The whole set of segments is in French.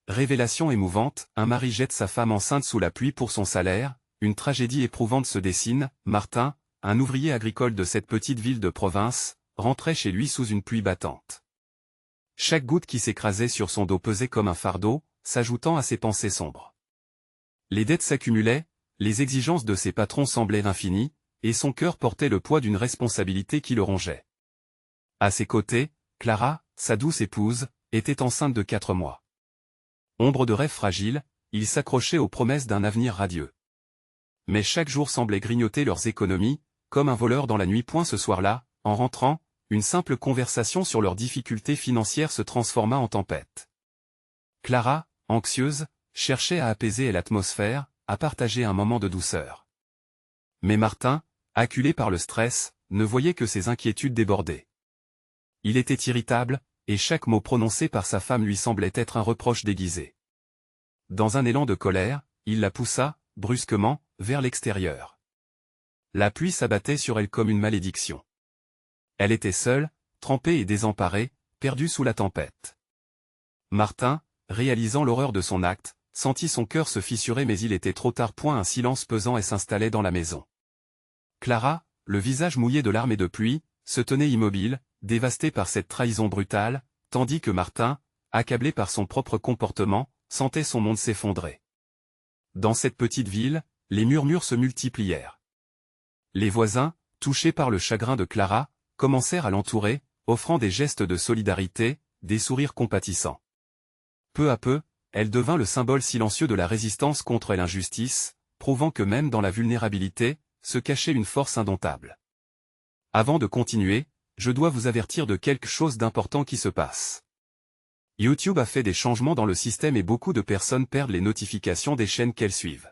Révélation émouvante, un mari jette sa femme enceinte sous la pluie pour son salaire, une tragédie éprouvante se dessine. Martin, un ouvrier agricole de cette petite ville de province, rentrait chez lui sous une pluie battante. Chaque goutte qui s'écrasait sur son dos pesait comme un fardeau, s'ajoutant à ses pensées sombres. Les dettes s'accumulaient, les exigences de ses patrons semblaient infinies, et son cœur portait le poids d'une responsabilité qui le rongeait. À ses côtés, Clara, sa douce épouse, était enceinte de 4 mois. Ombre de rêve fragile, il s'accrochait aux promesses d'un avenir radieux. Mais chaque jour semblait grignoter leurs économies, comme un voleur dans la nuit. Ce soir-là, en rentrant, une simple conversation sur leurs difficultés financières se transforma en tempête. Clara, anxieuse, cherchait à apaiser l'atmosphère, à partager un moment de douceur. Mais Martin, acculé par le stress, ne voyait que ses inquiétudes déborder. Il était irritable, et chaque mot prononcé par sa femme lui semblait être un reproche déguisé. Dans un élan de colère, il la poussa, brusquement, vers l'extérieur. La pluie s'abattait sur elle comme une malédiction. Elle était seule, trempée et désemparée, perdue sous la tempête. Martin, réalisant l'horreur de son acte, sentit son cœur se fissurer, mais il était trop tard. Un silence pesant s'installait dans la maison. Clara, le visage mouillé de larmes et de pluie, se tenait immobile, dévastée par cette trahison brutale, tandis que Martin, accablé par son propre comportement, sentait son monde s'effondrer. Dans cette petite ville, les murmures se multiplièrent. Les voisins, touchés par le chagrin de Clara, commencèrent à l'entourer, offrant des gestes de solidarité, des sourires compatissants. Peu à peu, elle devint le symbole silencieux de la résistance contre l'injustice, prouvant que même dans la vulnérabilité, se cachait une force indomptable. Avant de continuer, je dois vous avertir de quelque chose d'important qui se passe. YouTube a fait des changements dans le système et beaucoup de personnes perdent les notifications des chaînes qu'elles suivent.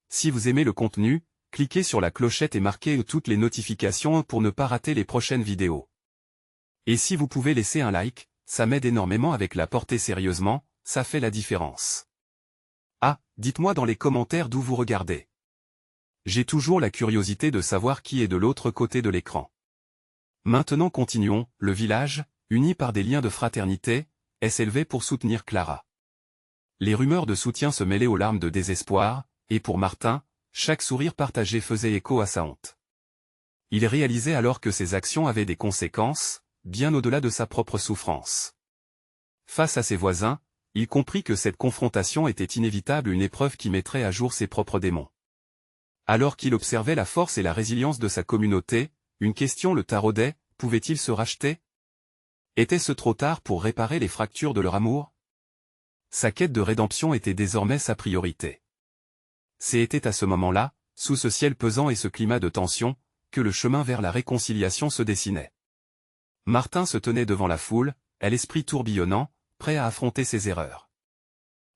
Si vous aimez le contenu, cliquez sur la clochette et marquez toutes les notifications pour ne pas rater les prochaines vidéos. Et si vous pouvez laisser un like, ça m'aide énormément avec la portée. Sérieusement, ça fait la différence. Ah, dites-moi dans les commentaires d'où vous regardez. J'ai toujours la curiosité de savoir qui est de l'autre côté de l'écran. Maintenant continuons. Le village, uni par des liens de fraternité, s'élevait pour soutenir Clara. Les rumeurs de soutien se mêlaient aux larmes de désespoir, et pour Martin, chaque sourire partagé faisait écho à sa honte. Il réalisait alors que ses actions avaient des conséquences, bien au-delà de sa propre souffrance. Face à ses voisins, il comprit que cette confrontation était inévitable, une épreuve qui mettrait à jour ses propres démons. Alors qu'il observait la force et la résilience de sa communauté, une question le taraudait: pouvait-il se racheter? Était-ce trop tard pour réparer les fractures de leur amour? Sa quête de rédemption était désormais sa priorité. C'était à ce moment-là, sous ce ciel pesant et ce climat de tension, que le chemin vers la réconciliation se dessinait. Martin se tenait devant la foule, l'esprit tourbillonnant, prêt à affronter ses erreurs.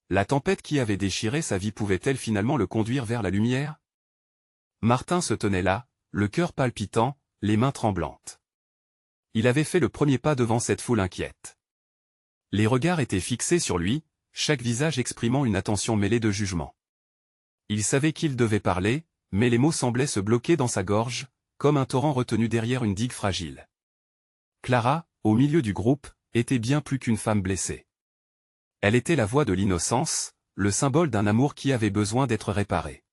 La tempête qui avait déchiré sa vie pouvait-elle finalement le conduire vers la lumière? Martin se tenait là, le cœur palpitant, les mains tremblantes. Il avait fait le premier pas devant cette foule inquiète. Les regards étaient fixés sur lui, chaque visage exprimant une attention mêlée de jugement. Il savait qu'il devait parler, mais les mots semblaient se bloquer dans sa gorge, comme un torrent retenu derrière une digue fragile. Clara, au milieu du groupe, était bien plus qu'une femme blessée. Elle était la voix de l'innocence, le symbole d'un amour qui avait besoin d'être réparé.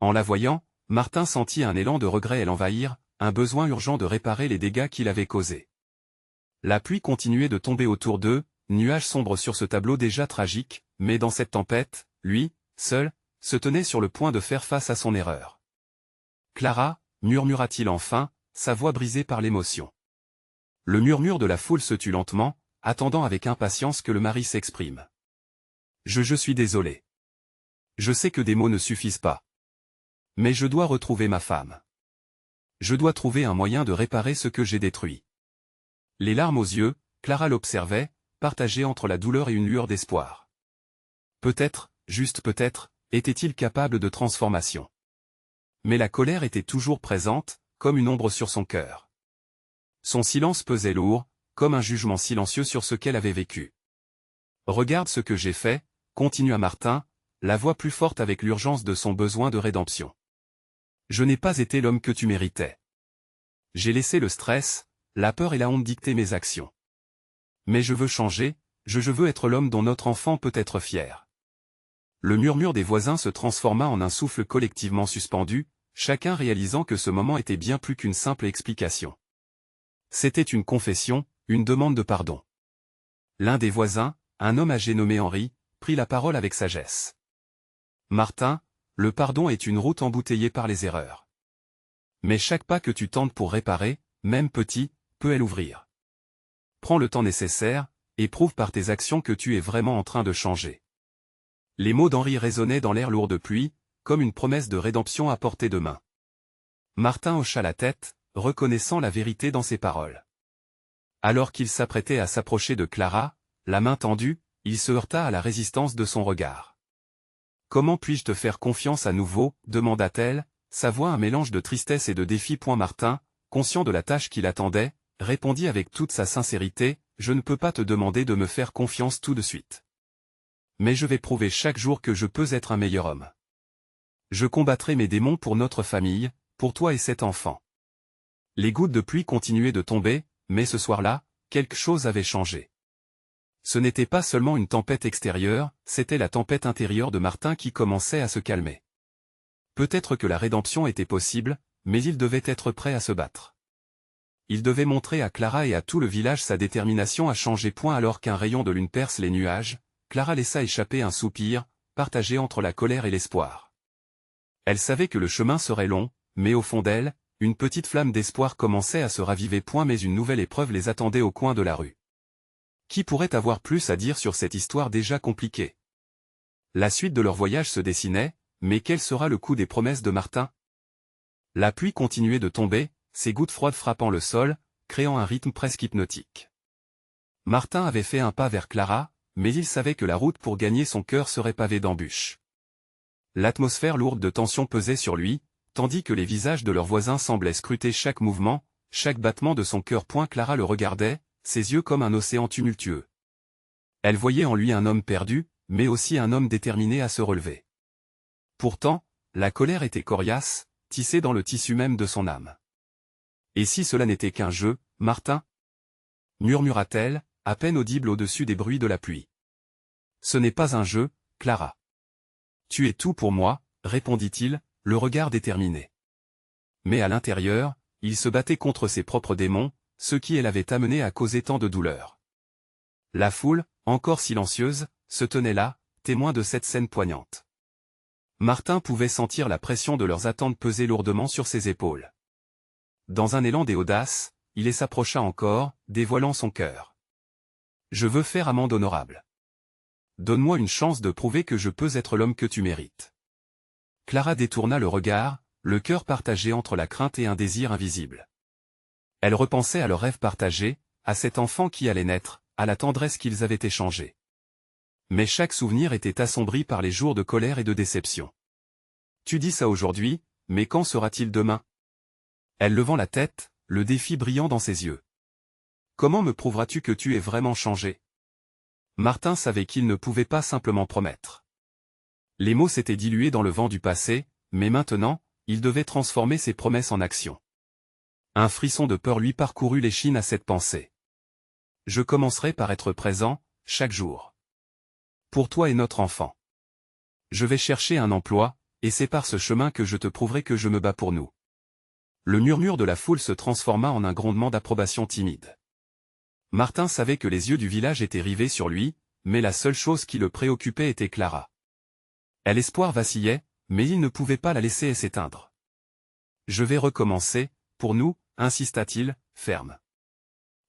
En la voyant, Martin sentit un élan de regret l'envahir, un besoin urgent de réparer les dégâts qu'il avait causés. La pluie continuait de tomber autour d'eux, nuages sombres sur ce tableau déjà tragique, mais dans cette tempête, lui, seul, se tenait sur le point de faire face à son erreur. « Clara » murmura-t-il enfin, sa voix brisée par l'émotion. Le murmure de la foule se tut lentement, attendant avec impatience que le mari s'exprime. « Je suis désolé. Je sais que des mots ne suffisent pas. Mais je dois retrouver ma femme. Je dois trouver un moyen de réparer ce que j'ai détruit. » Les larmes aux yeux, Clara l'observait, partagée entre la douleur et une lueur d'espoir. Peut-être, juste peut-être, était-il capable de transformation. Mais la colère était toujours présente, comme une ombre sur son cœur. Son silence pesait lourd, comme un jugement silencieux sur ce qu'elle avait vécu. « Regarde ce que j'ai fait », continua Martin, la voix plus forte avec l'urgence de son besoin de rédemption. « Je n'ai pas été l'homme que tu méritais. J'ai laissé le stress, la peur et la honte dicter mes actions. Mais je veux changer, je veux être l'homme dont notre enfant peut être fier. Le murmure des voisins se transforma en un souffle collectivement suspendu, chacun réalisant que ce moment était bien plus qu'une simple explication. C'était une confession, une demande de pardon. L'un des voisins, un homme âgé nommé Henri, prit la parole avec sagesse. « Martin, le pardon est une route embouteillée par les erreurs. Mais chaque pas que tu tentes pour réparer, même petit, peut l'ouvrir. Prends le temps nécessaire, et prouve par tes actions que tu es vraiment en train de changer. » Les mots d'Henri résonnaient dans l'air lourd de pluie, comme une promesse de rédemption à portée de main. Martin hocha la tête, reconnaissant la vérité dans ses paroles. Alors qu'il s'apprêtait à s'approcher de Clara, la main tendue, il se heurta à la résistance de son regard. « Comment puis-je te faire confiance à nouveau » demanda-t-elle, sa voix un mélange de tristesse et de défi. Martin, conscient de la tâche qui l'attendait, répondit avec toute sa sincérité, « Je ne peux pas te demander de me faire confiance tout de suite. Mais je vais prouver chaque jour que je peux être un meilleur homme. Je combattrai mes démons pour notre famille, pour toi et cet enfant. » Les gouttes de pluie continuaient de tomber, mais ce soir-là, quelque chose avait changé. Ce n'était pas seulement une tempête extérieure, c'était la tempête intérieure de Martin qui commençait à se calmer. Peut-être que la rédemption était possible, mais il devait être prêt à se battre. Il devait montrer à Clara et à tout le village sa détermination à changer. Alors qu'un rayon de lune perce les nuages, Clara laissa échapper un soupir, partagé entre la colère et l'espoir. Elle savait que le chemin serait long, mais au fond d'elle, une petite flamme d'espoir commençait à se raviver. Mais une nouvelle épreuve les attendait au coin de la rue. Qui pourrait avoir plus à dire sur cette histoire déjà compliquée? La suite de leur voyage se dessinait, mais quel sera le coup des promesses de Martin? La pluie continuait de tomber, ses gouttes froides frappant le sol, créant un rythme presque hypnotique. Martin avait fait un pas vers Clara, mais il savait que la route pour gagner son cœur serait pavée d'embûches. L'atmosphère lourde de tension pesait sur lui, tandis que les visages de leurs voisins semblaient scruter chaque mouvement, chaque battement de son cœur. Clara le regardait, ses yeux comme un océan tumultueux. Elle voyait en lui un homme perdu, mais aussi un homme déterminé à se relever. Pourtant, la colère était coriace, tissée dans le tissu même de son âme. « Et si cela n'était qu'un jeu, Martin » murmura-t-elle, à peine audible au-dessus des bruits de la pluie. « Ce n'est pas un jeu, Clara. Tu es tout pour moi, » répondit-il, le regard déterminé. Mais à l'intérieur, il se battait contre ses propres démons, ceux qui l'avaient amené à causer tant de douleur. La foule, encore silencieuse, se tenait là, témoin de cette scène poignante. Martin pouvait sentir la pression de leurs attentes peser lourdement sur ses épaules. Dans un élan d'audace, il s'approcha encore, dévoilant son cœur. « Je veux faire amende honorable. Donne-moi une chance de prouver que je peux être l'homme que tu mérites. » Clara détourna le regard, le cœur partagé entre la crainte et un désir invisible. Elle repensait à leur rêve partagé, à cet enfant qui allait naître, à la tendresse qu'ils avaient échangée. Mais chaque souvenir était assombri par les jours de colère et de déception. « Tu dis ça aujourd'hui, mais quand sera-t-il demain ?» Elle levant la tête, le défi brillant dans ses yeux. « Comment me prouveras-tu que tu es vraiment changé ?» Martin savait qu'il ne pouvait pas simplement promettre. Les mots s'étaient dilués dans le vent du passé, mais maintenant, il devait transformer ses promesses en action. Un frisson de peur lui parcourut l'échine à cette pensée. « Je commencerai par être présent, chaque jour. Pour toi et notre enfant. Je vais chercher un emploi, et c'est par ce chemin que je te prouverai que je me bats pour nous. » Le murmure de la foule se transforma en un grondement d'approbation timide. Martin savait que les yeux du village étaient rivés sur lui, mais la seule chose qui le préoccupait était Clara. L'espoir vacillait, mais il ne pouvait pas la laisser s'éteindre. « Je vais recommencer, pour nous, » insista-t-il, ferme.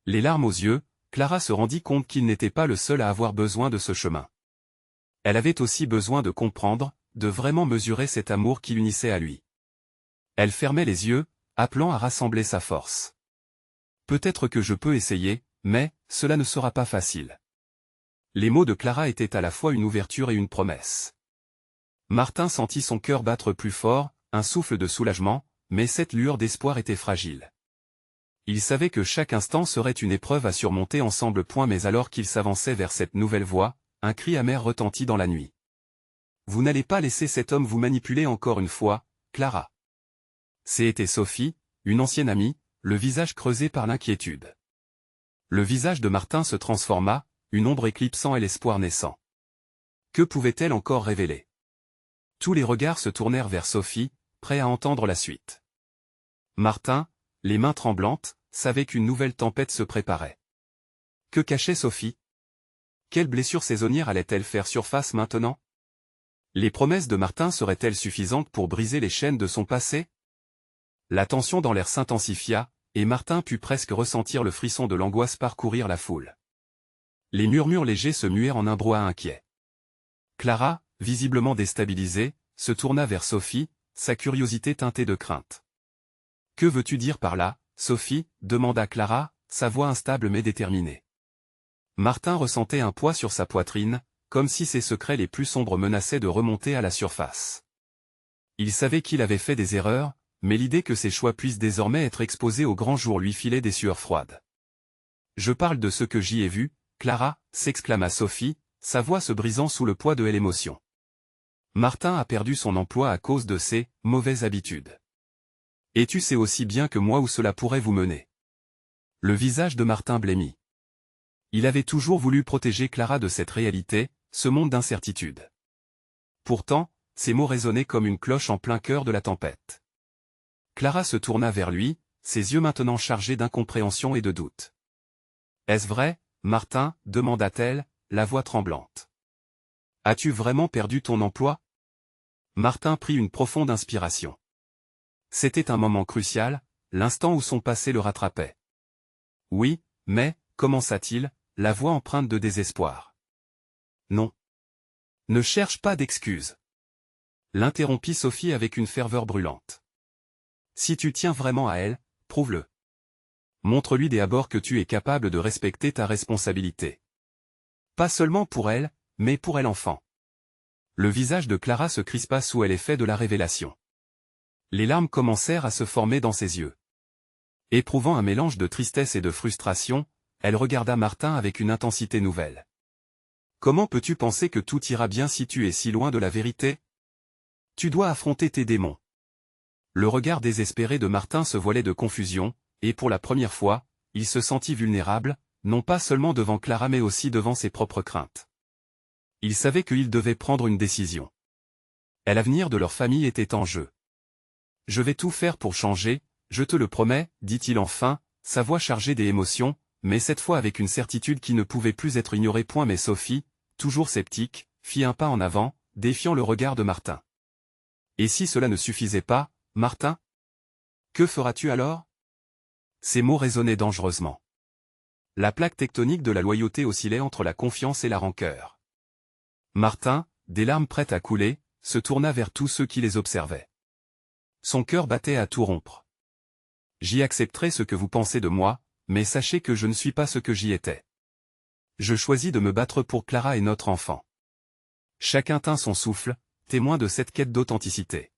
Les larmes aux yeux, Clara se rendit compte qu'il n'était pas le seul à avoir besoin de ce chemin. Elle avait aussi besoin de comprendre, de vraiment mesurer cet amour qui l'unissait à lui. Elle fermait les yeux, appelant à rassembler sa force. « Peut-être que je peux essayer, mais cela ne sera pas facile. » Les mots de Clara étaient à la fois une ouverture et une promesse. Martin sentit son cœur battre plus fort, un souffle de soulagement, mais cette lueur d'espoir était fragile. Il savait que chaque instant serait une épreuve à surmonter ensemble. Mais alors qu'il s'avançait vers cette nouvelle voie, un cri amer retentit dans la nuit. « Vous n'allez pas laisser cet homme vous manipuler encore une fois, Clara. » C'était Sophie, une ancienne amie, le visage creusé par l'inquiétude. Le visage de Martin se transforma, une ombre éclipsant et l'espoir naissant. Que pouvait-elle encore révéler? Tous les regards se tournèrent vers Sophie, prêts à entendre la suite. Martin, les mains tremblantes, savait qu'une nouvelle tempête se préparait. Que cachait Sophie? Quelle blessure saisonnière allait-elle faire surface maintenant? Les promesses de Martin seraient-elles suffisantes pour briser les chaînes de son passé? La tension dans l'air s'intensifia, et Martin put presque ressentir le frisson de l'angoisse parcourir la foule. Les murmures légers se muèrent en un brouhaha inquiet. Clara, visiblement déstabilisée, se tourna vers Sophie, sa curiosité teintée de crainte. « Que veux-tu dire par là, Sophie » demanda Clara, sa voix instable mais déterminée. Martin ressentait un poids sur sa poitrine, comme si ses secrets les plus sombres menaçaient de remonter à la surface. Il savait qu'il avait fait des erreurs, mais l'idée que ses choix puissent désormais être exposés au grand jour lui filait des sueurs froides. « Je parle de ce que j'y ai vu, Clara » s'exclama Sophie, sa voix se brisant sous le poids de l'émotion. Martin a perdu son emploi à cause de ses « mauvaises habitudes. Et tu sais aussi bien que moi où cela pourrait vous mener. » Le visage de Martin blêmit. Il avait toujours voulu protéger Clara de cette réalité, ce monde d'incertitude. Pourtant, ces mots résonnaient comme une cloche en plein cœur de la tempête. Clara se tourna vers lui, ses yeux maintenant chargés d'incompréhension et de doute. « Est-ce vrai, Martin » demanda-t-elle, la voix tremblante. « As-tu vraiment perdu ton emploi » Martin prit une profonde inspiration. C'était un moment crucial, l'instant où son passé le rattrapait. « Oui, mais, commença-t-il, la voix empreinte de désespoir. « Non. Ne cherche pas d'excuses. » L'interrompit Sophie avec une ferveur brûlante. « Si tu tiens vraiment à elle, prouve-le. Montre-lui dès abord que tu es capable de respecter ta responsabilité. Pas seulement pour elle, mais pour elle enfant. » Le visage de Clara se crispa sous l'effet de la révélation. Les larmes commencèrent à se former dans ses yeux. Éprouvant un mélange de tristesse et de frustration, elle regarda Martin avec une intensité nouvelle. « Comment peux-tu penser que tout ira bien si tu es si loin de la vérité? Tu dois affronter tes démons. » Le regard désespéré de Martin se voilait de confusion, et pour la première fois, il se sentit vulnérable, non pas seulement devant Clara mais aussi devant ses propres craintes. Il savait qu'il devait prendre une décision. Et l'avenir de leur famille était en jeu. « Je vais tout faire pour changer, je te le promets, » dit-il enfin, sa voix chargée d'émotions, mais cette fois avec une certitude qui ne pouvait plus être ignorée. Mais Sophie, toujours sceptique, fit un pas en avant, défiant le regard de Martin. « Et si cela ne suffisait pas, Martin? Que feras-tu alors » Ces mots résonnaient dangereusement. La plaque tectonique de la loyauté oscillait entre la confiance et la rancœur. Martin, des larmes prêtes à couler, se tourna vers tous ceux qui les observaient. Son cœur battait à tout rompre. « J'y accepterai ce que vous pensez de moi, mais sachez que je ne suis pas ce que j'y étais. Je choisis de me battre pour Clara et notre enfant. » Chacun tint son souffle, témoin de cette quête d'authenticité.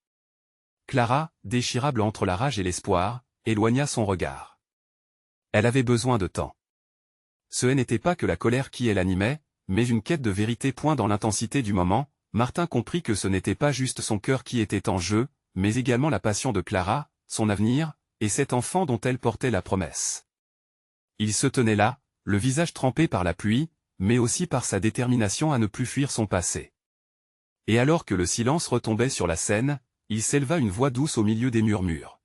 Clara, déchirable entre la rage et l'espoir, éloigna son regard. Elle avait besoin de temps. Ce n'était pas que la colère qui l'animait, mais une quête de vérité. Dans l'intensité du moment, Martin comprit que ce n'était pas juste son cœur qui était en jeu, mais également la passion de Clara, son avenir, et cet enfant dont elle portait la promesse. Il se tenait là, le visage trempé par la pluie, mais aussi par sa détermination à ne plus fuir son passé. Et alors que le silence retombait sur la scène, il s'éleva une voix douce au milieu des murmures.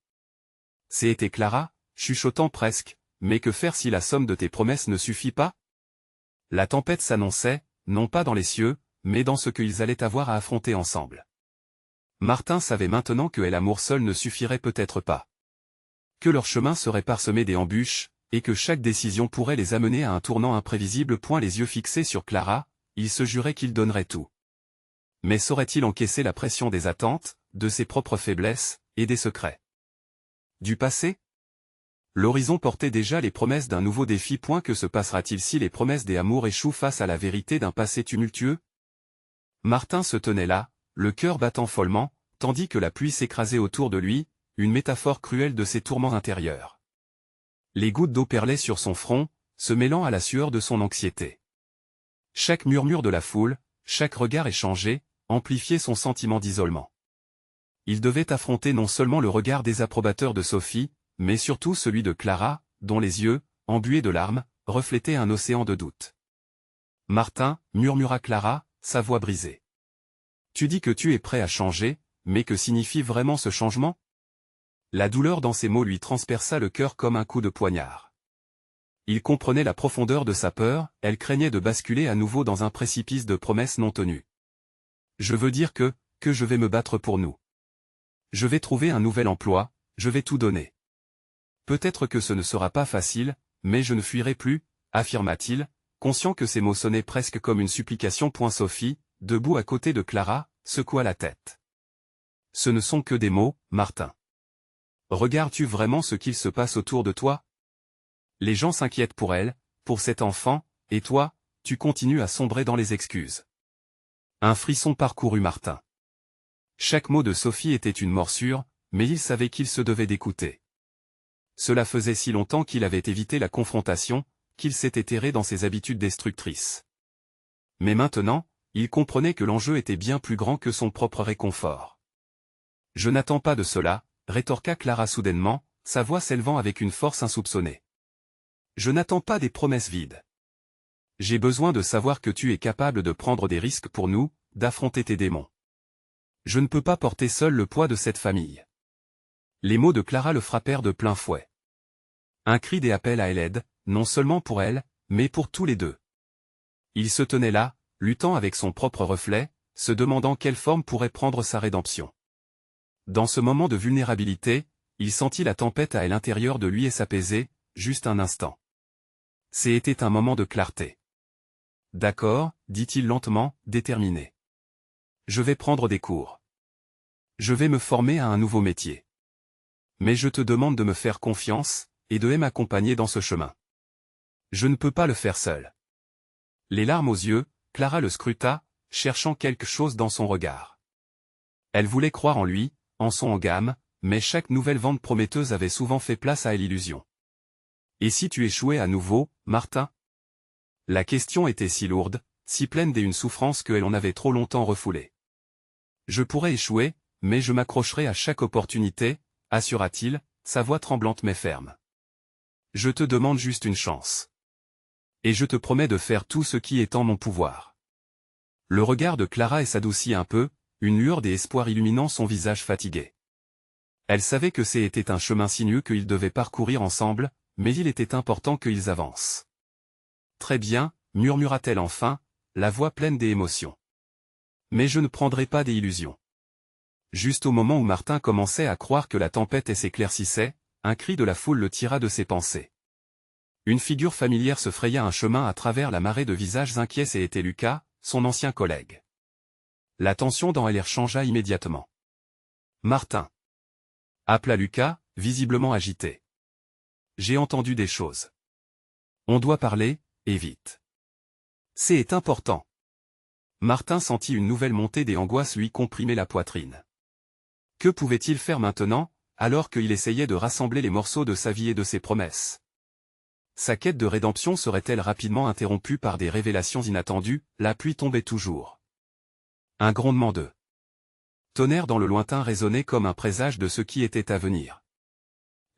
C'était Clara, chuchotant presque, « Mais que faire si la somme de tes promesses ne suffit pas ?» La tempête s'annonçait, non pas dans les cieux, mais dans ce qu'ils allaient avoir à affronter ensemble. Martin savait maintenant que l'amour seul ne suffirait peut-être pas. Que leur chemin serait parsemé d'embûches, et que chaque décision pourrait les amener à un tournant imprévisible. Les yeux fixés sur Clara, il se jurait qu'il donnerait tout. Mais saurait-il encaisser la pression des attentes, de ses propres faiblesses, et des secrets du passé? L'horizon portait déjà les promesses d'un nouveau défi. Que se passera-t-il si les promesses des amours échouent face à la vérité d'un passé tumultueux? Martin se tenait là, le cœur battant follement, tandis que la pluie s'écrasait autour de lui, une métaphore cruelle de ses tourments intérieurs. Les gouttes d'eau perlaient sur son front, se mêlant à la sueur de son anxiété. Chaque murmure de la foule, chaque regard échangé, amplifiait son sentiment d'isolement. Il devait affronter non seulement le regard désapprobateur de Sophie, mais surtout celui de Clara, dont les yeux, embués de larmes, reflétaient un océan de doute. Martin, murmura Clara, sa voix brisée. Tu dis que tu es prêt à changer, mais que signifie vraiment ce changement? La douleur dans ces mots lui transperça le cœur comme un coup de poignard. Il comprenait la profondeur de sa peur, elle craignait de basculer à nouveau dans un précipice de promesses non tenues. Je veux dire que je vais me battre pour nous. Je vais trouver un nouvel emploi, je vais tout donner. Peut-être que ce ne sera pas facile, mais je ne fuirai plus, affirma-t-il, conscient que ces mots sonnaient presque comme une supplication. Sophie, debout à côté de Clara, secoua la tête. Ce ne sont que des mots, Martin. Regardes-tu vraiment ce qu'il se passe autour de toi? Les gens s'inquiètent pour elle, pour cet enfant, et toi, tu continues à sombrer dans les excuses. Un frisson parcourut Martin. Chaque mot de Sophie était une morsure, mais il savait qu'il se devait d'écouter. Cela faisait si longtemps qu'il avait évité la confrontation, qu'il s'était erré dans ses habitudes destructrices. Mais maintenant, il comprenait que l'enjeu était bien plus grand que son propre réconfort. Je n'attends pas de cela, rétorqua Clara soudainement, sa voix s'élevant avec une force insoupçonnée. Je n'attends pas des promesses vides. J'ai besoin de savoir que tu es capable de prendre des risques pour nous, d'affronter tes démons. Je ne peux pas porter seul le poids de cette famille. Les mots de Clara le frappèrent de plein fouet. Un cri des appels à l'aide, non seulement pour elle, mais pour tous les deux. Il se tenait là, luttant avec son propre reflet, se demandant quelle forme pourrait prendre sa rédemption. Dans ce moment de vulnérabilité, il sentit la tempête à l'intérieur de lui et s'apaiser, juste un instant. C'était un moment de clarté. D'accord, dit-il lentement, déterminé. Je vais prendre des cours. Je vais me former à un nouveau métier. Mais je te demande de me faire confiance, et de m'accompagner dans ce chemin. Je ne peux pas le faire seul. Les larmes aux yeux, Clara le scruta, cherchant quelque chose dans son regard. Elle voulait croire en lui, en son gamme, mais chaque nouvelle vente prometteuse avait souvent fait place à l'illusion. Et si tu échouais à nouveau, Martin? La question était si lourde, si pleine d'une souffrance qu'elle en avait trop longtemps refoulée. Je pourrais échouer, mais je m'accrocherai à chaque opportunité, assura-t-il, sa voix tremblante mais ferme. Je te demande juste une chance. Et je te promets de faire tout ce qui est en mon pouvoir. Le regard de Clara s'adoucit un peu, une lueur d'espoir illuminant son visage fatigué. Elle savait que c'était un chemin sinueux qu'ils devaient parcourir ensemble, mais il était important qu'ils avancent. Très bien, murmura-t-elle enfin, la voix pleine d'émotion. Mais je ne prendrai pas des illusions. Juste au moment où Martin commençait à croire que la tempête s'éclaircissait, un cri de la foule le tira de ses pensées. Une figure familière se fraya un chemin à travers la marée de visages inquiets et était Lucas, son ancien collègue. La tension dans l'air changea immédiatement. Martin. Appela Lucas, visiblement agité. J'ai entendu des choses. On doit parler, et vite. C'est important. Martin sentit une nouvelle montée des angoisses lui comprimer la poitrine. Que pouvait-il faire maintenant, alors qu'il essayait de rassembler les morceaux de sa vie et de ses promesses? Sa quête de rédemption serait-elle rapidement interrompue par des révélations inattendues? La pluie tombait toujours. Un grondement de tonnerre dans le lointain résonnait comme un présage de ce qui était à venir.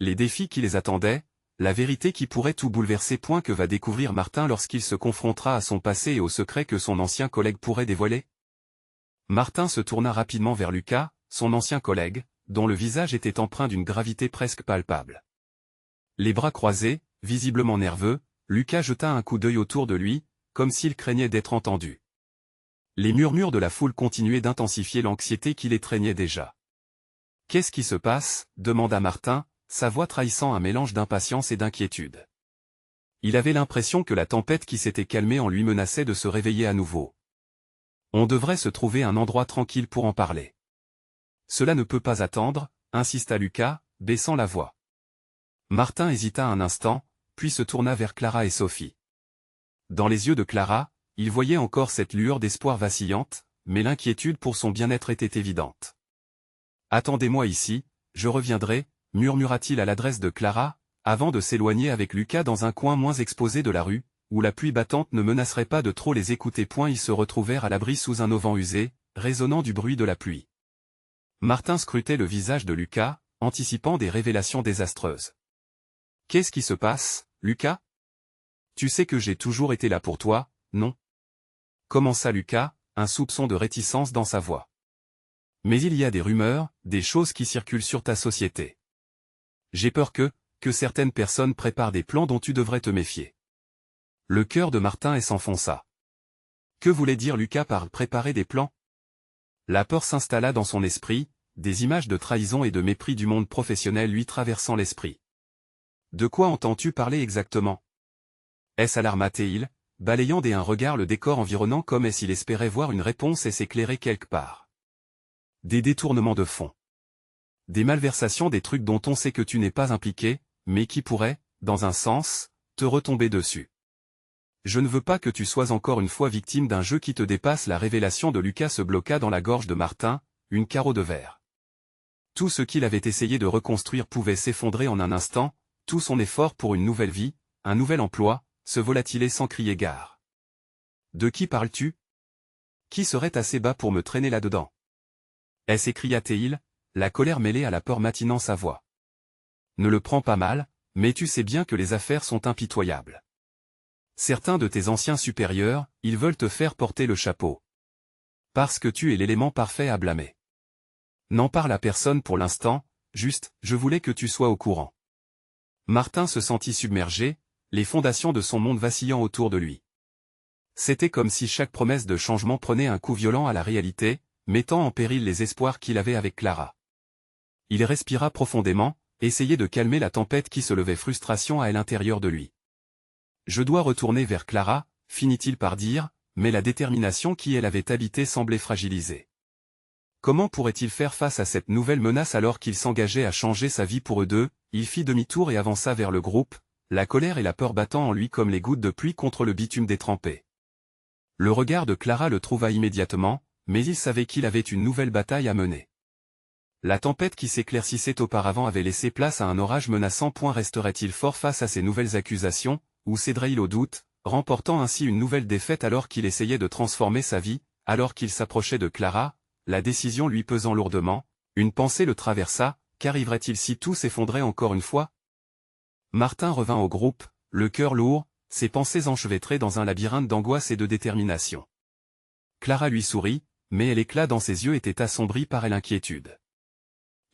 Les défis qui les attendaient, la vérité qui pourrait tout bouleverser. Que va découvrir Martin lorsqu'il se confrontera à son passé et aux secrets que son ancien collègue pourrait dévoiler? Martin se tourna rapidement vers Lucas, son ancien collègue, dont le visage était empreint d'une gravité presque palpable. Les bras croisés, visiblement nerveux, Lucas jeta un coup d'œil autour de lui, comme s'il craignait d'être entendu. Les murmures de la foule continuaient d'intensifier l'anxiété qui l'étreignait déjà. « Qu'est-ce qui se passe » demanda Martin, sa voix trahissant un mélange d'impatience et d'inquiétude. Il avait l'impression que la tempête qui s'était calmée en lui menaçait de se réveiller à nouveau. On devrait se trouver un endroit tranquille pour en parler. Cela ne peut pas attendre, insista Lucas, baissant la voix. Martin hésita un instant, puis se tourna vers Clara et Sophie. Dans les yeux de Clara, il voyait encore cette lueur d'espoir vacillante, mais l'inquiétude pour son bien-être était évidente. « Attendez-moi ici, je reviendrai » murmura-t-il à l'adresse de Clara, avant de s'éloigner avec Lucas dans un coin moins exposé de la rue, où la pluie battante ne menacerait pas de trop les écouter. Ils se retrouvèrent à l'abri sous un auvent usé, résonnant du bruit de la pluie. Martin scrutait le visage de Lucas, anticipant des révélations désastreuses. « Qu'est-ce qui se passe, Lucas? Tu sais que j'ai toujours été là pour toi, non? commença Lucas, un soupçon de réticence dans sa voix. Mais il y a des rumeurs, des choses qui circulent sur ta société. J'ai peur que certaines personnes préparent des plans dont tu devrais te méfier. Le cœur de Martin s'enfonça. Que voulait dire Lucas par préparer des plans? La peur s'installa dans son esprit, des images de trahison et de mépris du monde professionnel lui traversant l'esprit. De quoi entends-tu parler exactement? Alarma-t-il, balayant d'un regard le décor environnant comme s'il espérait voir une réponse et s'éclairer quelque part. Des détournements de fonds. Des malversations, des trucs dont on sait que tu n'es pas impliqué, mais qui pourraient, dans un sens, te retomber dessus. Je ne veux pas que tu sois encore une fois victime d'un jeu qui te dépasse. La révélation de Lucas se bloqua dans la gorge de Martin, une carreau de verre. Tout ce qu'il avait essayé de reconstruire pouvait s'effondrer en un instant, tout son effort pour une nouvelle vie, un nouvel emploi, se volatilait sans crier gare. De qui parles-tu? Qui serait assez bas pour me traîner là-dedans? S'écria-t-il, la colère mêlée à la peur matinant sa voix. Ne le prends pas mal, mais tu sais bien que les affaires sont impitoyables. Certains de tes anciens supérieurs, ils veulent te faire porter le chapeau. Parce que tu es l'élément parfait à blâmer. N'en parle à personne pour l'instant, juste, je voulais que tu sois au courant. Martin se sentit submergé, les fondations de son monde vacillant autour de lui. C'était comme si chaque promesse de changement prenait un coup violent à la réalité, mettant en péril les espoirs qu'il avait avec Clara. Il respira profondément, essayait de calmer la tempête qui se levait frustration à l'intérieur de lui. Je dois retourner vers Clara, finit-il par dire, mais la détermination qui elle avait habité semblait fragilisée. Comment pourrait-il faire face à cette nouvelle menace alors qu'il s'engageait à changer sa vie pour eux deux? Il fit demi-tour et avança vers le groupe, la colère et la peur battant en lui comme les gouttes de pluie contre le bitume détrempé. Le regard de Clara le trouva immédiatement, mais il savait qu'il avait une nouvelle bataille à mener. La tempête qui s'éclaircissait auparavant avait laissé place à un orage menaçant. Resterait-il fort face à ces nouvelles accusations, ou céderait-il au doute, remportant ainsi une nouvelle défaite alors qu'il essayait de transformer sa vie, alors qu'il s'approchait de Clara, la décision lui pesant lourdement, une pensée le traversa, qu'arriverait-il si tout s'effondrait encore une fois? Martin revint au groupe, le cœur lourd, ses pensées enchevêtrées dans un labyrinthe d'angoisse et de détermination. Clara lui sourit, mais l'éclat dans ses yeux était assombri par l'inquiétude.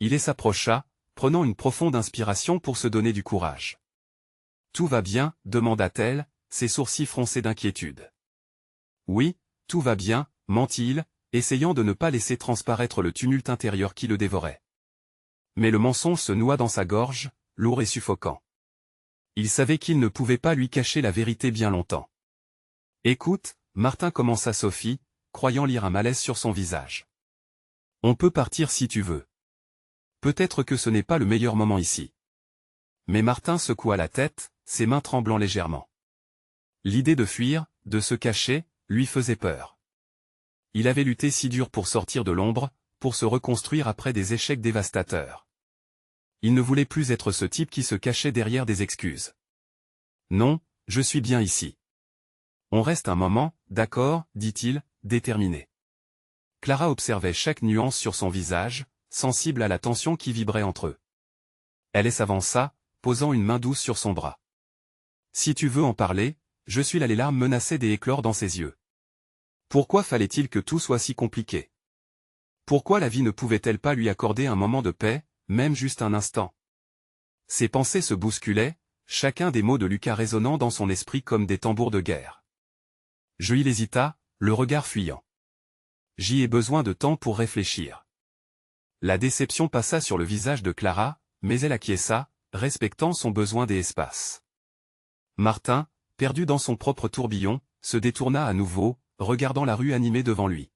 Il s'approcha, prenant une profonde inspiration pour se donner du courage. « Tout va bien ?» demanda-t-elle, ses sourcils froncés d'inquiétude. « Oui, tout va bien » mentit-il, essayant de ne pas laisser transparaître le tumulte intérieur qui le dévorait. Mais le mensonge se noua dans sa gorge, lourd et suffocant. Il savait qu'il ne pouvait pas lui cacher la vérité bien longtemps. « Écoute » Martin commença Sophie, croyant lire un malaise sur son visage. « On peut partir si tu veux. Peut-être que ce n'est pas le meilleur moment ici. » Mais Martin secoua la tête, ses mains tremblant légèrement. L'idée de fuir, de se cacher, lui faisait peur. Il avait lutté si dur pour sortir de l'ombre, pour se reconstruire après des échecs dévastateurs. Il ne voulait plus être ce type qui se cachait derrière des excuses. « Non, je suis bien ici. »« On reste un moment, d'accord » dit-il, déterminé. Clara observait chaque nuance sur son visage, sensible à la tension qui vibrait entre eux. Elle s'avança, posant une main douce sur son bras. « Si tu veux en parler, je suis là. » Les larmes menaçaient d'éclore dans ses yeux. Pourquoi fallait-il que tout soit si compliqué? Pourquoi la vie ne pouvait-elle pas lui accorder un moment de paix, même juste un instant? Ses pensées se bousculaient, chacun des mots de Lucas résonnant dans son esprit comme des tambours de guerre. Il hésita, le regard fuyant. J'y ai besoin de temps pour réfléchir. La déception passa sur le visage de Clara, mais elle acquiesça, respectant son besoin d'espace. Martin, perdu dans son propre tourbillon, se détourna à nouveau, regardant la rue animée devant lui.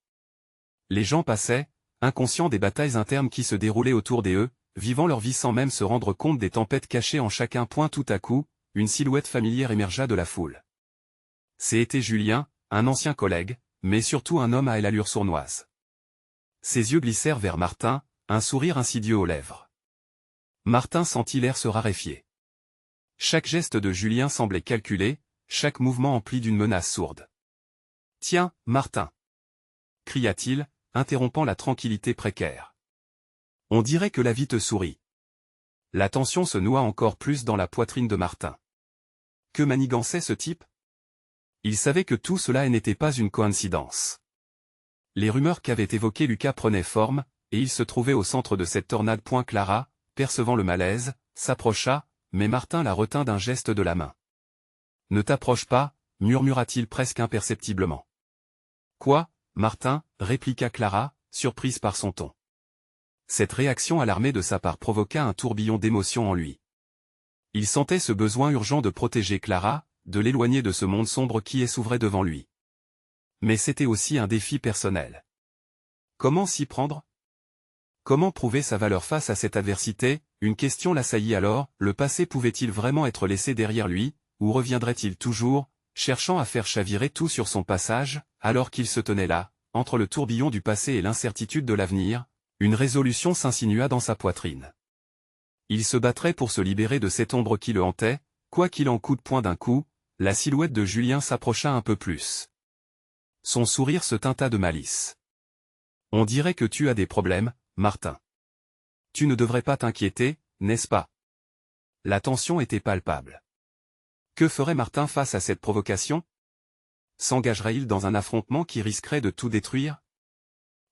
Les gens passaient, inconscients des batailles internes qui se déroulaient autour d'eux, vivant leur vie sans même se rendre compte des tempêtes cachées en chacun. Tout à coup, une silhouette familière émergea de la foule. C'était Julien, un ancien collègue, mais surtout un homme à l'allure sournoise. Ses yeux glissèrent vers Martin, un sourire insidieux aux lèvres. Martin sentit l'air se raréfier. Chaque geste de Julien semblait calculé, chaque mouvement empli d'une menace sourde. « Tiens, Martin !» cria-t-il, interrompant la tranquillité précaire. « On dirait que la vie te sourit. » La tension se noua encore plus dans la poitrine de Martin. Que manigançait ce type? Il savait que tout cela n'était pas une coïncidence. Les rumeurs qu'avait évoquées Lucas prenaient forme, et il se trouvait au centre de cette tornade. Clara, percevant le malaise, s'approcha, mais Martin la retint d'un geste de la main. « Ne t'approche pas, murmura-t-il presque imperceptiblement. « Quoi, Martin » répliqua Clara, surprise par son ton. Cette réaction alarmée de sa part provoqua un tourbillon d'émotions en lui. Il sentait ce besoin urgent de protéger Clara, de l'éloigner de ce monde sombre qui s'ouvrait devant lui. Mais c'était aussi un défi personnel. Comment s'y prendre? Comment prouver sa valeur face à cette adversité? Une question l'assaillit alors, le passé pouvait-il vraiment être laissé derrière lui, ou reviendrait-il toujours, cherchant à faire chavirer tout sur son passage, alors qu'il se tenait là, entre le tourbillon du passé et l'incertitude de l'avenir, une résolution s'insinua dans sa poitrine. Il se battrait pour se libérer de cette ombre qui le hantait, quoi qu'il en coûte. D'un coup, la silhouette de Julien s'approcha un peu plus. Son sourire se teinta de malice. « On dirait que tu as des problèmes, Martin. Tu ne devrais pas t'inquiéter, n'est-ce pas ?» La tension était palpable. Que ferait Martin face à cette provocation? S'engagerait-il dans un affrontement qui risquerait de tout détruire?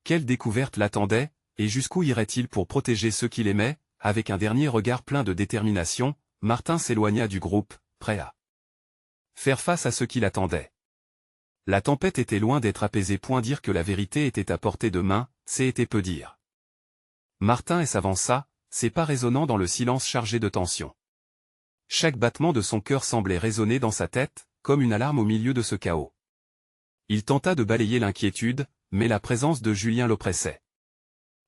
Quelle découverte l'attendait, et jusqu'où irait-il pour protéger ceux qu'il aimait? Avec un dernier regard plein de détermination, Martin s'éloigna du groupe, prêt à faire face à ce qui l'attendait. La tempête était loin d'être apaisée. Dire que la vérité était à portée de main, c'était peu dire. Martin s'avança, ses pas résonnant dans le silence chargé de tension. Chaque battement de son cœur semblait résonner dans sa tête, comme une alarme au milieu de ce chaos. Il tenta de balayer l'inquiétude, mais la présence de Julien l'oppressait.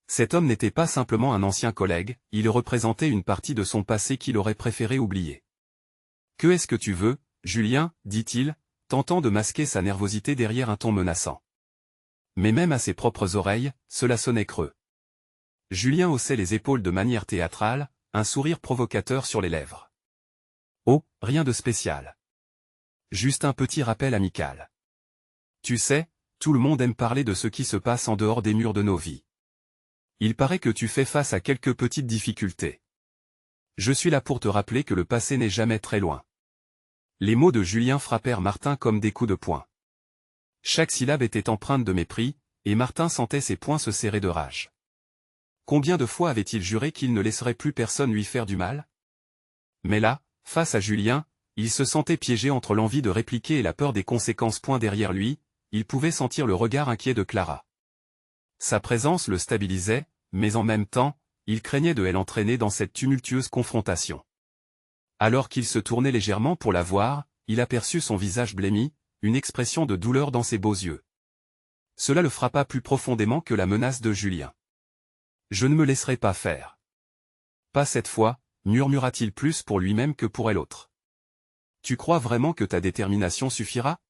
Cet homme n'était pas simplement un ancien collègue, il représentait une partie de son passé qu'il aurait préféré oublier. « Que est-ce que tu veux, Julien » dit-il, tentant de masquer sa nervosité derrière un ton menaçant. Mais même à ses propres oreilles, cela sonnait creux. Julien haussait les épaules de manière théâtrale, un sourire provocateur sur les lèvres. « Oh, rien de spécial. Juste un petit rappel amical. Tu sais, tout le monde aime parler de ce qui se passe en dehors des murs de nos vies. Il paraît que tu fais face à quelques petites difficultés. Je suis là pour te rappeler que le passé n'est jamais très loin. » Les mots de Julien frappèrent Martin comme des coups de poing. Chaque syllabe était empreinte de mépris, et Martin sentait ses poings se serrer de rage. Combien de fois avait-il juré qu'il ne laisserait plus personne lui faire du mal? Mais là, face à Julien, il se sentait piégé entre l'envie de répliquer et la peur des conséquences. Derrière lui, il pouvait sentir le regard inquiet de Clara. Sa présence le stabilisait, mais en même temps, il craignait de l'entraîner dans cette tumultueuse confrontation. Alors qu'il se tournait légèrement pour la voir, il aperçut son visage blêmi, une expression de douleur dans ses beaux yeux. Cela le frappa plus profondément que la menace de Julien. « Je ne me laisserai pas faire. »« Pas cette fois » murmura-t-il plus pour lui-même que pour elle autre. « Tu crois vraiment que ta détermination suffira ?»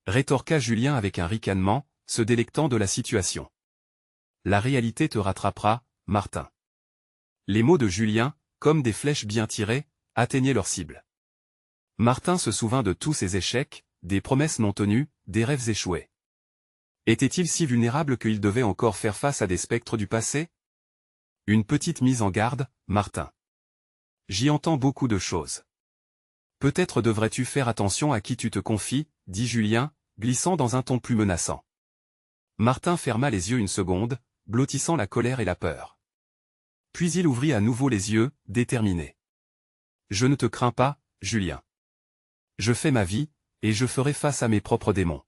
rétorqua Julien avec un ricanement, se délectant de la situation. « La réalité te rattrapera, Martin. » Les mots de Julien, comme des flèches bien tirées, atteignaient leur cible. Martin se souvint de tous ses échecs, des promesses non tenues, des rêves échoués. Était-il si vulnérable qu'il devait encore faire face à des spectres du passé? Une petite mise en garde, Martin. J'y entends beaucoup de choses. Peut-être devrais-tu faire attention à qui tu te confies, dit Julien, glissant dans un ton plus menaçant. Martin ferma les yeux une seconde, blottissant la colère et la peur. Puis il ouvrit à nouveau les yeux, déterminé. « Je ne te crains pas, Julien. Je fais ma vie, et je ferai face à mes propres démons. »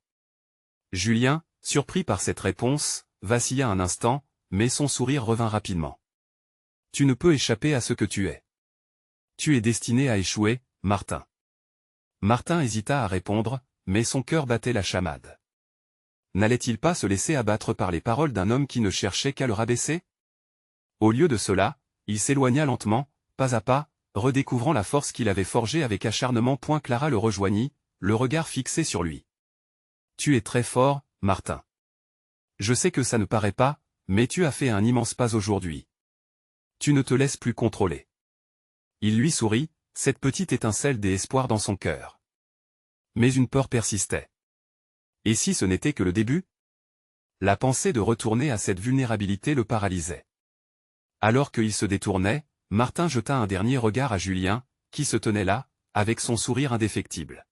Julien, surpris par cette réponse, vacilla un instant, mais son sourire revint rapidement. « Tu ne peux échapper à ce que tu es. Tu es destiné à échouer, Martin. » Martin hésita à répondre, mais son cœur battait la chamade. N'allait-il pas se laisser abattre par les paroles d'un homme qui ne cherchait qu'à le rabaisser? Au lieu de cela, il s'éloigna lentement, pas à pas, redécouvrant la force qu'il avait forgée avec acharnement. Clara le rejoignit, le regard fixé sur lui. « Tu es très fort, Martin. Je sais que ça ne paraît pas, mais tu as fait un immense pas aujourd'hui. Tu ne te laisses plus contrôler. » Il lui sourit, cette petite étincelle d'espoir dans son cœur. Mais une peur persistait. Et si ce n'était que le début? La pensée de retourner à cette vulnérabilité le paralysait. Alors qu'il se détournait, Martin jeta un dernier regard à Julien, qui se tenait là, avec son sourire indéfectible.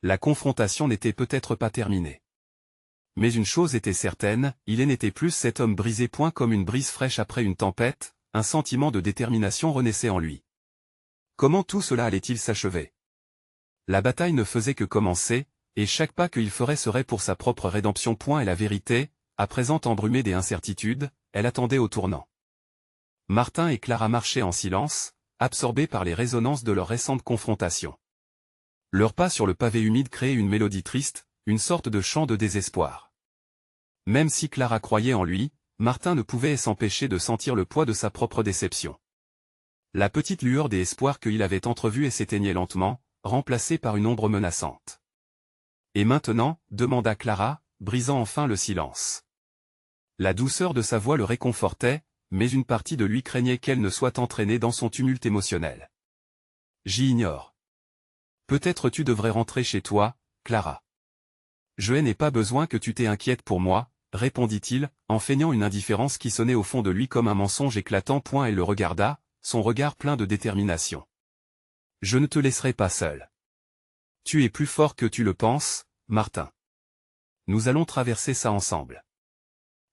La confrontation n'était peut-être pas terminée. Mais une chose était certaine, il n'était plus cet homme brisé point comme une brise fraîche après une tempête, un sentiment de détermination renaissait en lui. Comment tout cela allait-il s'achever? La bataille ne faisait que commencer, et chaque pas qu'il ferait serait pour sa propre rédemption. Et la vérité, à présent embrumée des incertitudes, elle attendait au tournant. Martin et Clara marchaient en silence, absorbés par les résonances de leur récente confrontation. Leurs pas sur le pavé humide créaient une mélodie triste, une sorte de chant de désespoir. Même si Clara croyait en lui, Martin ne pouvait s'empêcher de sentir le poids de sa propre déception. La petite lueur des espoirs qu'il avait entrevue s'éteignait lentement, remplacée par une ombre menaçante. Et maintenant, demanda Clara, brisant enfin le silence. La douceur de sa voix le réconfortait, mais une partie de lui craignait qu'elle ne soit entraînée dans son tumulte émotionnel. J'ignore. Peut-être tu devrais rentrer chez toi, Clara. Je n'ai pas besoin que tu t'inquiètes pour moi, répondit-il, en feignant une indifférence qui sonnait au fond de lui comme un mensonge éclatant. Elle le regarda, son regard plein de détermination. Je ne te laisserai pas seul. Tu es plus fort que tu le penses, Martin. Nous allons traverser ça ensemble.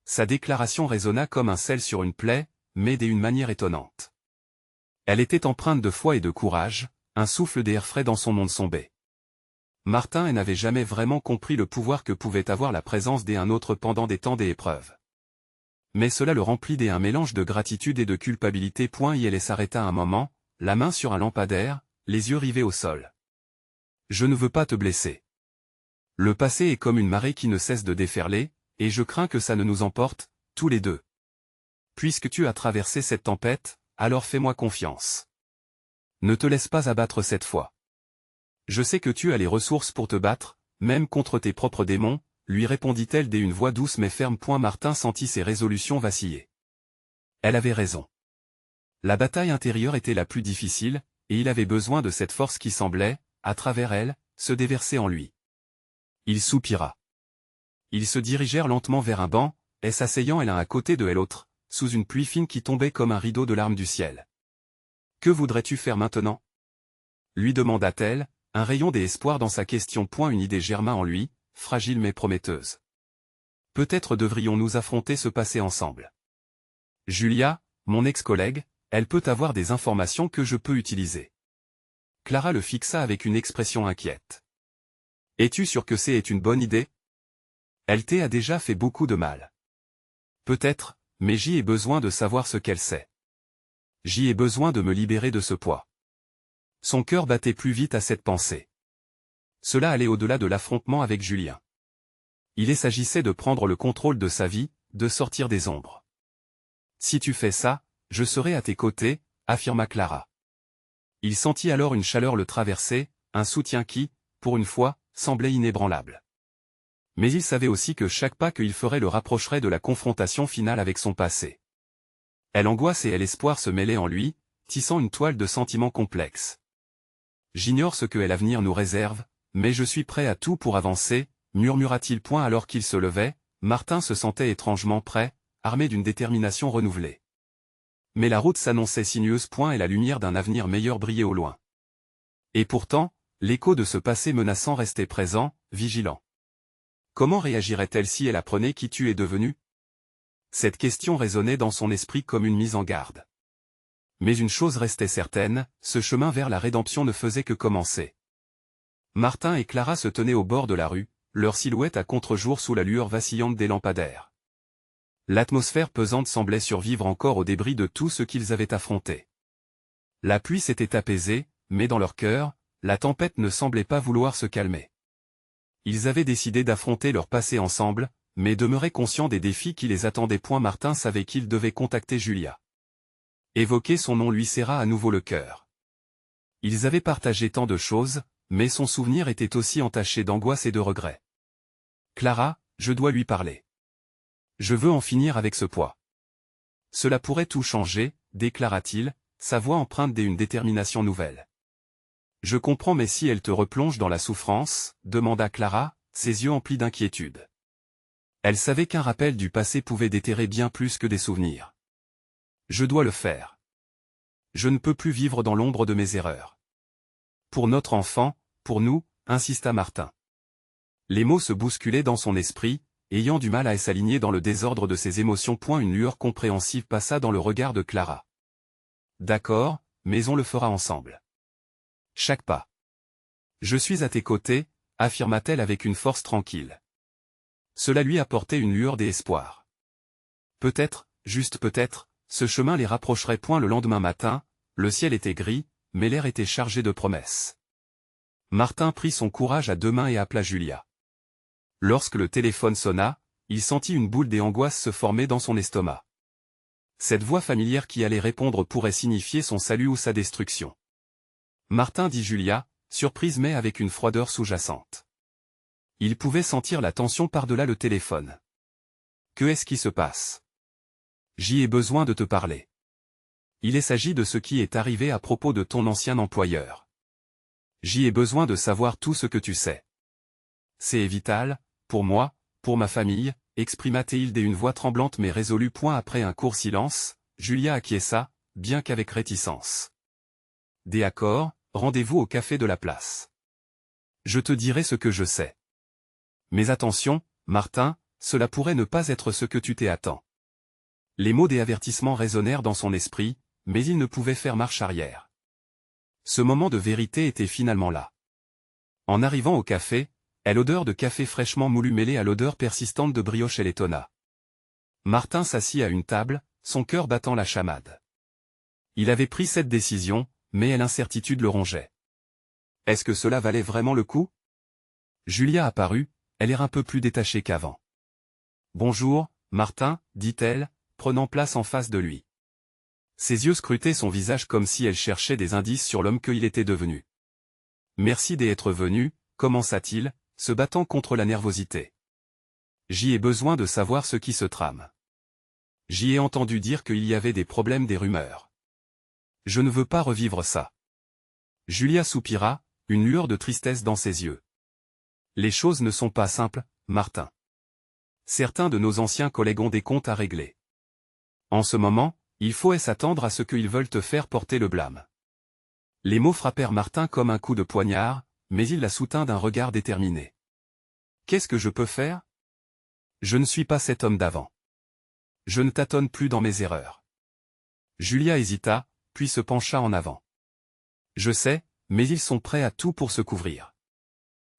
Sa déclaration résonna comme un sel sur une plaie, mais d'une manière étonnante. Elle était empreinte de foi et de courage, un souffle d'air frais dans son monde sombre. Martin n'avait jamais vraiment compris le pouvoir que pouvait avoir la présence d'un autre pendant des temps d'épreuve. Mais cela le remplit d'un mélange de gratitude et de culpabilité. Et elle s'arrêta un moment, la main sur un lampadaire, les yeux rivés au sol. Je ne veux pas te blesser. Le passé est comme une marée qui ne cesse de déferler, et je crains que ça ne nous emporte, tous les deux. Puisque tu as traversé cette tempête, alors fais-moi confiance. Ne te laisse pas abattre cette fois. Je sais que tu as les ressources pour te battre, même contre tes propres démons, lui répondit-elle d'une voix douce mais ferme. Martin sentit ses résolutions vaciller. Elle avait raison. La bataille intérieure était la plus difficile, et il avait besoin de cette force qui semblait, à travers elle, se déverser en lui. Il soupira. Ils se dirigèrent lentement vers un banc, s'asseyant l'un à côté de l'autre, sous une pluie fine qui tombait comme un rideau de larmes du ciel. Que voudrais-tu faire maintenant? Lui demanda-t-elle, un rayon d'espoir dans sa question. Une idée germa en lui, fragile mais prometteuse. Peut-être devrions-nous affronter ce passé ensemble. Julia, mon ex-collègue, elle peut avoir des informations que je peux utiliser. Clara le fixa avec une expression inquiète. Es-tu sûr que c'est une bonne idée? Elle t'a déjà fait beaucoup de mal. Peut-être, mais j'y ai besoin de savoir ce qu'elle sait. J'y ai besoin de me libérer de ce poids. Son cœur battait plus vite à cette pensée. Cela allait au-delà de l'affrontement avec Julien. Il s'agissait de prendre le contrôle de sa vie, de sortir des ombres. Si tu fais ça, je serai à tes côtés, affirma Clara. Il sentit alors une chaleur le traverser, un soutien qui, pour une fois, semblait inébranlable. Mais il savait aussi que chaque pas qu'il ferait le rapprocherait de la confrontation finale avec son passé. L'angoisse et l'espoir se mêlaient en lui, tissant une toile de sentiments complexes. J'ignore ce que l'avenir nous réserve, mais je suis prêt à tout pour avancer, murmura-t-il. Alors qu'il se levait, Martin se sentait étrangement prêt, armé d'une détermination renouvelée. Mais la route s'annonçait sinueuse. Et la lumière d'un avenir meilleur brillait au loin. Et pourtant, l'écho de ce passé menaçant restait présent, vigilant. Comment réagirait-elle si elle apprenait qui tu es devenu? Cette question résonnait dans son esprit comme une mise en garde. Mais une chose restait certaine, ce chemin vers la rédemption ne faisait que commencer. Martin et Clara se tenaient au bord de la rue, leur silhouette à contre-jour sous la lueur vacillante des lampadaires. L'atmosphère pesante semblait survivre encore aux débris de tout ce qu'ils avaient affronté. La pluie s'était apaisée, mais dans leur cœur, la tempête ne semblait pas vouloir se calmer. Ils avaient décidé d'affronter leur passé ensemble, mais demeuraient conscients des défis qui les attendaient. Martin savait qu'il devait contacter Julia. Évoquer son nom lui serra à nouveau le cœur. Ils avaient partagé tant de choses, mais son souvenir était aussi entaché d'angoisse et de regret. Clara, je dois lui parler. Je veux en finir avec ce poids. Cela pourrait tout changer, déclara-t-il, sa voix empreinte d'une détermination nouvelle. Je comprends, mais si elle te replonge dans la souffrance, demanda Clara, ses yeux emplis d'inquiétude. Elle savait qu'un rappel du passé pouvait déterrer bien plus que des souvenirs. Je dois le faire. Je ne peux plus vivre dans l'ombre de mes erreurs. Pour notre enfant, pour nous, insista Martin. Les mots se bousculaient dans son esprit, ayant du mal à s'aligner dans le désordre de ses émotions. Une lueur compréhensive passa dans le regard de Clara. D'accord, mais on le fera ensemble. Chaque pas. Je suis à tes côtés, affirma-t-elle avec une force tranquille. Cela lui apportait une lueur d'espoir. Peut-être, juste peut-être, ce chemin les rapprocherait. Le lendemain matin, le ciel était gris, mais l'air était chargé de promesses. Martin prit son courage à deux mains et appela Julia. Lorsque le téléphone sonna, il sentit une boule d'angoisse se former dans son estomac. Cette voix familière qui allait répondre pourrait signifier son salut ou sa destruction. Martin, dit Julia, surprise mais avec une froideur sous-jacente. Il pouvait sentir la tension par-delà le téléphone. Que est-ce qui se passe? J'y ai besoin de te parler. Il s'agit de ce qui est arrivé à propos de ton ancien employeur. J'y ai besoin de savoir tout ce que tu sais. C'est vital, pour moi, pour ma famille, exprima Théilde d'une voix tremblante mais résolue. Après un court silence, Julia acquiesça, bien qu'avec réticence. D'accord, rendez-vous au café de la place. Je te dirai ce que je sais. Mais attention, Martin, cela pourrait ne pas être ce que tu t'attends. Les mots d'avertissement résonnèrent dans son esprit, mais il ne pouvait faire marche arrière. Ce moment de vérité était finalement là. En arrivant au café, l'odeur de café fraîchement moulu mêlée à l'odeur persistante de brioche l'étonna. Martin s'assit à une table, son cœur battant la chamade. Il avait pris cette décision, mais l'incertitude le rongeait. Est-ce que cela valait vraiment le coup? Julia apparut, elle est un peu plus détachée qu'avant. Bonjour, Martin, dit-elle, prenant place en face de lui. Ses yeux scrutaient son visage comme si elle cherchait des indices sur l'homme qu'il était devenu. Merci d'être venu, commença-t-il, se battant contre la nervosité. J'y ai besoin de savoir ce qui se trame. J'y ai entendu dire qu'il y avait des problèmes, des rumeurs. Je ne veux pas revivre ça. Julia soupira, une lueur de tristesse dans ses yeux. Les choses ne sont pas simples, Martin. Certains de nos anciens collègues ont des comptes à régler. En ce moment, il faut s'attendre à ce qu'ils veulent te faire porter le blâme. Les mots frappèrent Martin comme un coup de poignard, mais il la soutint d'un regard déterminé. Qu'est-ce que je peux faire? Je ne suis pas cet homme d'avant. Je ne tâtonne plus dans mes erreurs. Julia hésita, puis se pencha en avant. Je sais, mais ils sont prêts à tout pour se couvrir.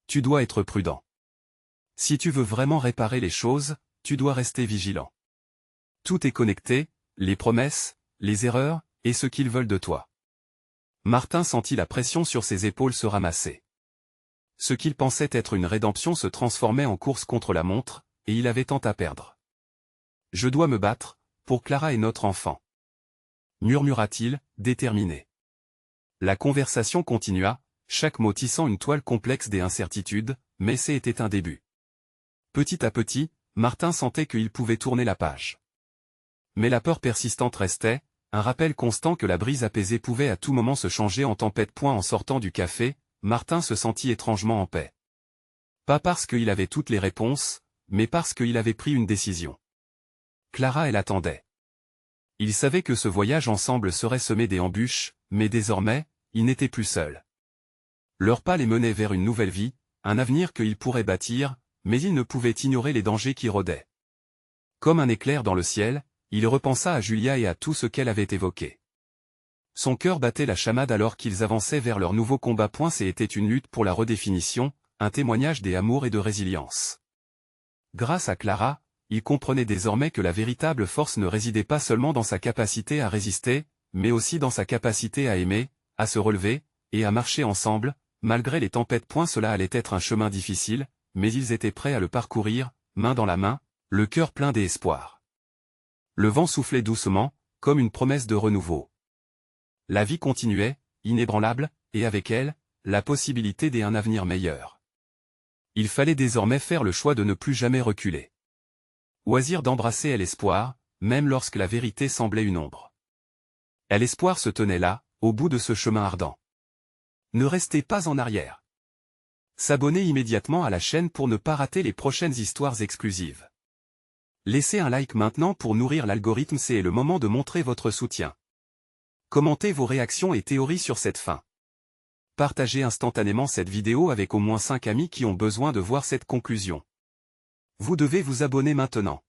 Tu dois être prudent. Si tu veux vraiment réparer les choses, tu dois rester vigilant. Tout est connecté, les promesses, les erreurs, et ce qu'ils veulent de toi. Martin sentit la pression sur ses épaules se ramasser. Ce qu'il pensait être une rédemption se transformait en course contre la montre, et il avait tant à perdre. Je dois me battre, pour Clara et notre enfant. Murmura-t-il, déterminé. La conversation continua, chaque mot tissant une toile complexe des incertitudes, mais c'était un début. Petit à petit, Martin sentait qu'il pouvait tourner la page. Mais la peur persistante restait, un rappel constant que la brise apaisée pouvait à tout moment se changer en tempête. En sortant du café, Martin se sentit étrangement en paix. Pas parce qu'il avait toutes les réponses, mais parce qu'il avait pris une décision. Clara l'attendait. Il savait que ce voyage ensemble serait semé d'embûches, mais désormais, il n'était plus seul. Leur pas les menait vers une nouvelle vie, un avenir qu'il pourrait bâtir, mais il ne pouvait ignorer les dangers qui rôdaient. Comme un éclair dans le ciel, il repensa à Julia et à tout ce qu'elle avait évoqué. Son cœur battait la chamade alors qu'ils avançaient vers leur nouveau combat. C'était une lutte pour la redéfinition, un témoignage d'amour et de résilience. Grâce à Clara, il comprenait désormais que la véritable force ne résidait pas seulement dans sa capacité à résister, mais aussi dans sa capacité à aimer, à se relever, et à marcher ensemble, malgré les tempêtes. Cela allait être un chemin difficile, mais ils étaient prêts à le parcourir, main dans la main, le cœur plein d'espoir. Le vent soufflait doucement, comme une promesse de renouveau. La vie continuait, inébranlable, et avec elle, la possibilité d'un avenir meilleur. Il fallait désormais faire le choix de ne plus jamais reculer. Oisir d'embrasser l'espoir, même lorsque la vérité semblait une ombre. L'espoir se tenait là, au bout de ce chemin ardent. Ne restez pas en arrière. S'abonner immédiatement à la chaîne pour ne pas rater les prochaines histoires exclusives. Laissez un like maintenant pour nourrir l'algorithme. C'est le moment de montrer votre soutien. Commentez vos réactions et théories sur cette fin. Partagez instantanément cette vidéo avec au moins 5 amis qui ont besoin de voir cette conclusion. Vous devez vous abonner maintenant.